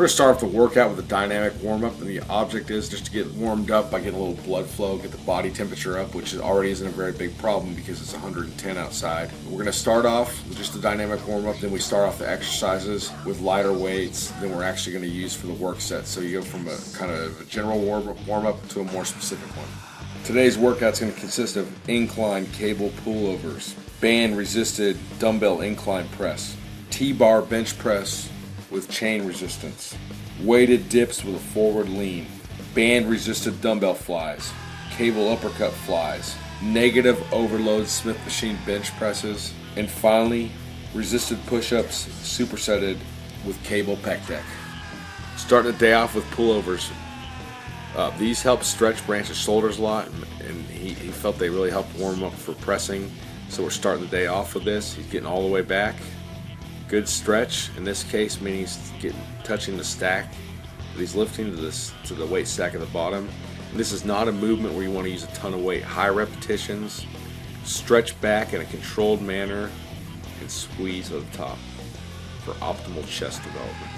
We're going to start off the workout with a dynamic warm-up, and the object is just to get warmed up by getting a little blood flow, get the body temperature up, which already isn't a very big problem because it's 110 outside. We're going to start off with just a dynamic warm-up, then we start off the exercises with lighter weights than we're actually going to use for the work set. So you go from a kind of a general warm-up to a more specific one. Today's workout is going to consist of incline cable pullovers, band resisted dumbbell incline press, T-bar bench press with chain resistance, weighted dips with a forward lean, band resisted dumbbell flies, cable uppercut flies, negative overload Smith machine bench presses, and finally resisted push-ups supersetted with cable pec deck. Starting the day off with pullovers. These help stretch Bryant's shoulders a lot, and he felt they really helped warm him up for pressing. So we're starting the day off with this. He's getting all the way back. Good stretch in this case, meaning he's touching the stack, but he's lifting to the weight stack at the bottom. And this is not a movement where you want to use a ton of weight. High repetitions, stretch back in a controlled manner, and squeeze at the top for optimal chest development.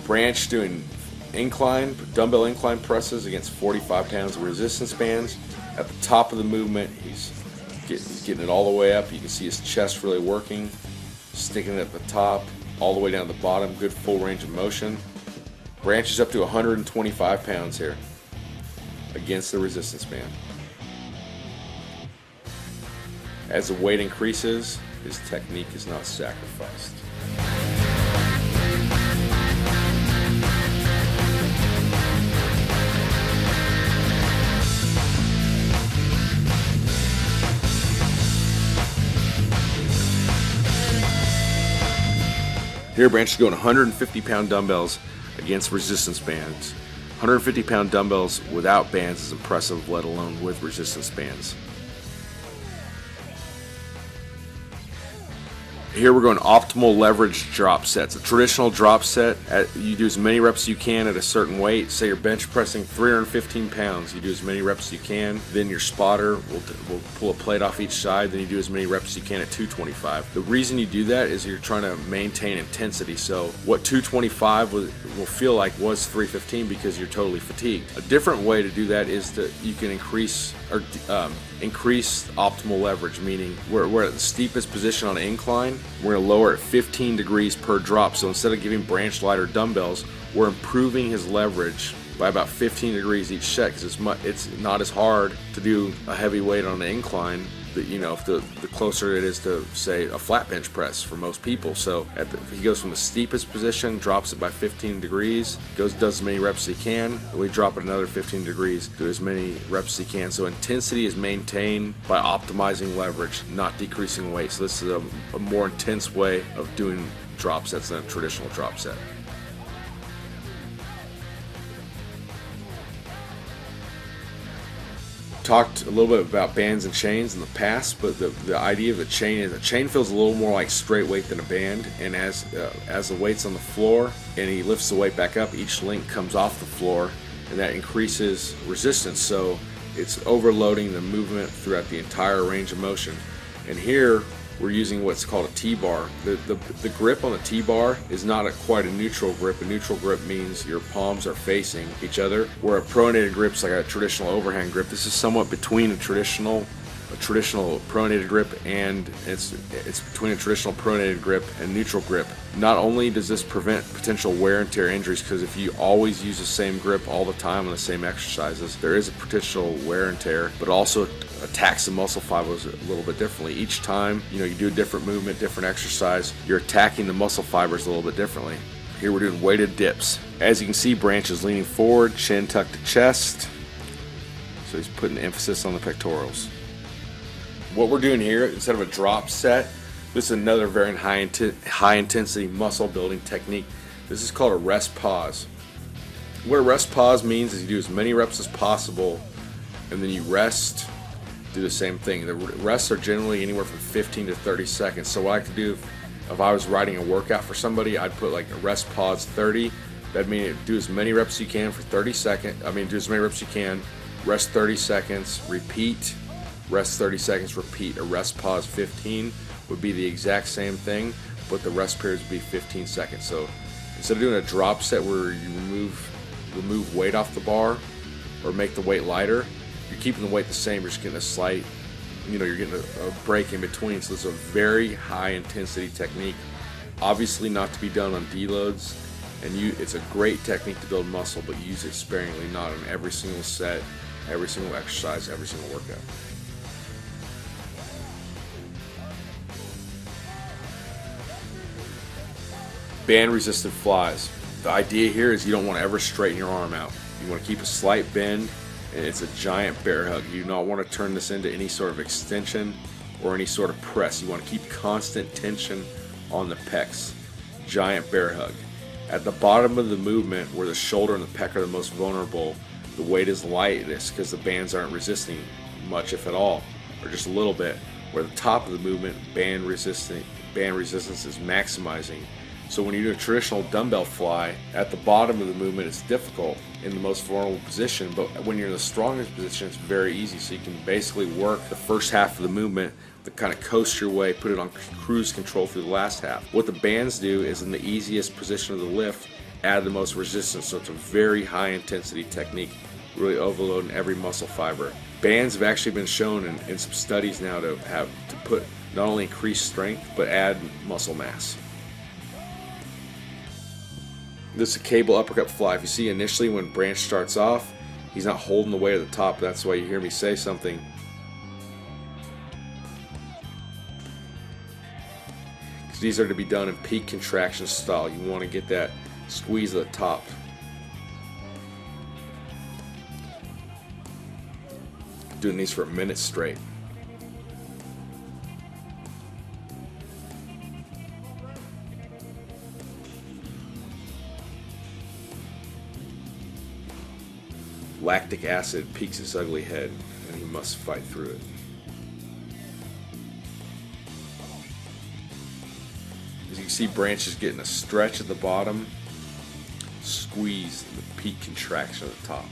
Branch doing dumbbell incline presses against 45 pounds of resistance bands. At the top of the movement, he's getting it all the way up. You can see his chest really working, sticking it at the top, all the way down to the bottom. Good full range of motion. Branch is up to 125 pounds here against the resistance band. As the weight increases, his technique is not sacrificed. Here, Branch is going 150-pound dumbbells against resistance bands. 150-pound dumbbells without bands is impressive, let alone with resistance bands. Here we're going optimal leverage drop sets. A traditional drop set, you do as many reps as you can at a certain weight. Say you're bench pressing 315 pounds, you do as many reps as you can. Then your spotter will pull a plate off each side, then you do as many reps as you can at 225. The reason you do that is you're trying to maintain intensity. So what 225 will feel like was 315 because you're totally fatigued. A different way to do that is that you can increase or increase optimal leverage, meaning we're at the steepest position on an incline. We're going to lower it 15 degrees per drop. So instead of giving Branch lighter dumbbells, we're improving his leverage by about 15 degrees each set, because it's not as hard to do a heavy weight on an incline. You know, if the closer it is to, say, a flat bench press for most people. So he goes from the steepest position, drops it by 15 degrees, does as many reps as he can, and we drop it another 15 degrees, do as many reps as he can. So intensity is maintained by optimizing leverage, not decreasing weight. So this is a more intense way of doing drop sets than a traditional drop set. Talked a little bit about bands and chains in the past, but the idea of a chain is a chain feels a little more like straight weight than a band, and as the weight's on the floor and he lifts the weight back up, each link comes off the floor, and that increases resistance, so it's overloading the movement throughout the entire range of motion. And here we're using what's called a T-bar. The grip on the T-bar is not quite a neutral grip. A neutral grip means your palms are facing each other, where a pronated grip is like a traditional overhand grip. This is somewhat between a traditional pronated grip, and it's between a traditional pronated grip and neutral grip. Not only does this prevent potential wear and tear injuries, because if you always use the same grip all the time on the same exercises, there is a potential wear and tear, but also attacks the muscle fibers a little bit differently. Each time, you know, you do a different movement, different exercise, you're attacking the muscle fibers a little bit differently. Here we're doing weighted dips. As you can see, Branch is leaning forward, chin tucked to chest, so he's putting the emphasis on the pectorals. What we're doing here, instead of a drop set, this is another very high intensity muscle building technique. This is called a rest pause. What a rest pause means is you do as many reps as possible, and then you rest, do the same thing. The rests are generally anywhere from 15 to 30 seconds. So what I like to do, if I was writing a workout for somebody, I'd put like a rest pause 30. That'd mean do as many reps as you can for 30 seconds. Do as many reps as you can, rest 30 seconds, repeat, rest 30 seconds, repeat. A rest pause 15 would be the exact same thing, but the rest periods would be 15 seconds. So instead of doing a drop set where you remove weight off the bar or make the weight lighter, you're keeping the weight the same, you're just getting a slight, you're getting a break in between. So it's a very high intensity technique, obviously not to be done on deloads, and it's a great technique to build muscle, but use it sparingly, not on every single set, every single exercise, every single workout. Band resisted flies. The idea here is you don't want to ever straighten your arm out. You want to keep a slight bend, and it's a giant bear hug. You do not want to turn this into any sort of extension or any sort of press. You want to keep constant tension on the pecs. Giant bear hug. At the bottom of the movement, where the shoulder and the pec are the most vulnerable, the weight is lightest because the bands aren't resisting much, if at all, or just a little bit. Where the top of the movement, band resistance is maximizing. So when you do a traditional dumbbell fly, at the bottom of the movement it's difficult in the most vulnerable position, but when you're in the strongest position it's very easy. So you can basically work the first half of the movement to kind of coast your way, put it on cruise control through the last half. What the bands do is in the easiest position of the lift, add the most resistance. So it's a very high intensity technique, really overloading every muscle fiber. Bands have actually been shown in some studies now to put not only increase strength, but add muscle mass. This is a cable uppercut fly. If you see initially when Branch starts off, he's not holding the weight at the top. That's why you hear me say something. Because these are to be done in peak contraction style. You want to get that squeeze at the top. Doing these for a minute straight. Lactic acid peeks its ugly head, and he must fight through it. As you can see, Branch is getting a stretch at the bottom, squeeze the peak contraction at the top.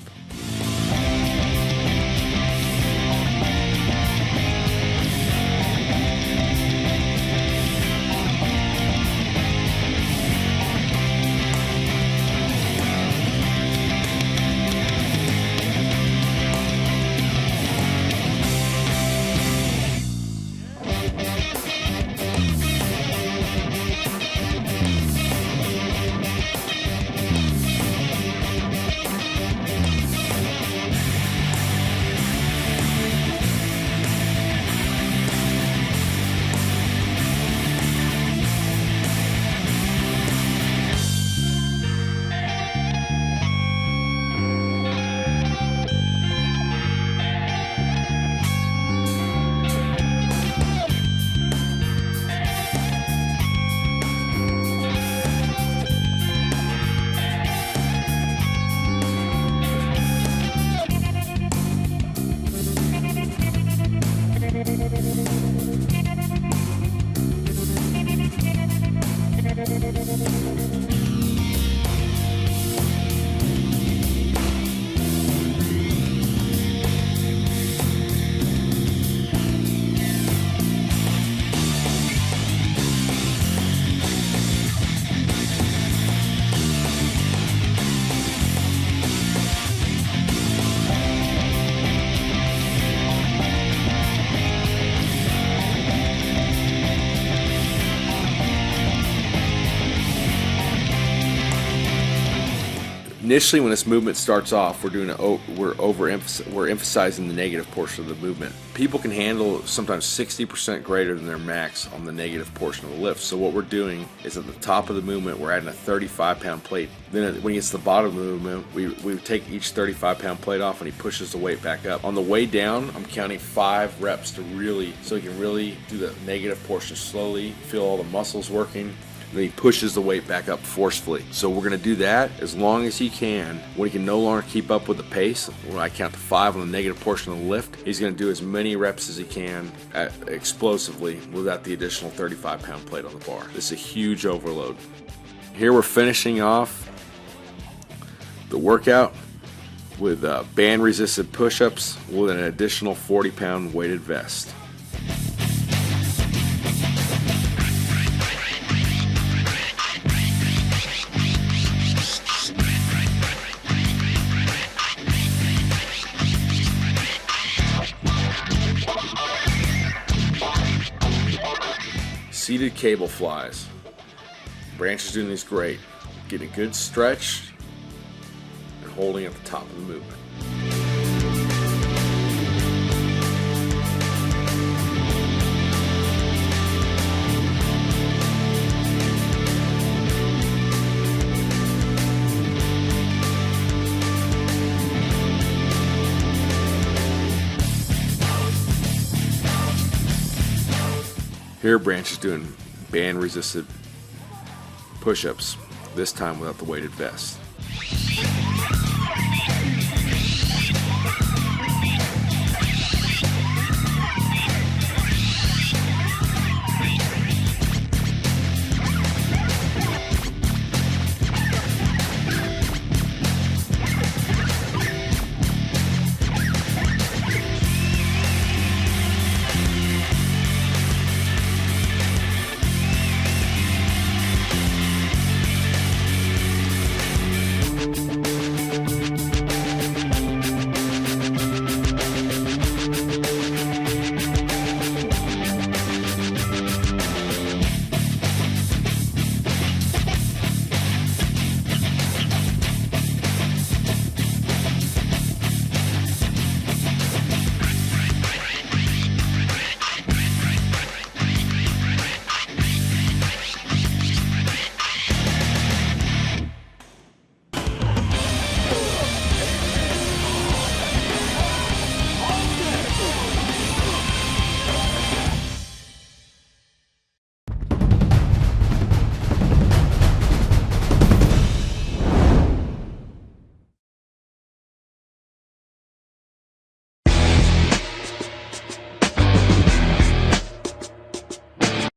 Initially, when this movement starts off, we're emphasizing the negative portion of the movement. People can handle sometimes 60% greater than their max on the negative portion of the lift. So what we're doing is at the top of the movement, we're adding a 35-pound plate. Then when he gets to the bottom of the movement, we take each 35-pound plate off and he pushes the weight back up. On the way down, I'm counting 5 reps so he can really do the negative portion slowly, feel all the muscles working. Then he pushes the weight back up forcefully. So we're going to do that as long as he can. When he can no longer keep up with the pace, when I count to 5 on the negative portion of the lift, he's going to do as many reps as he can explosively without the additional 35-pound plate on the bar. This is a huge overload. Here we're finishing off the workout with band-resisted push-ups with an additional 40-pound weighted vest. Seated cable flies. Branch is doing these great. Getting a good stretch and holding at the top of the movement. Here, Branch is doing band-resisted push-ups, this time without the weighted vest.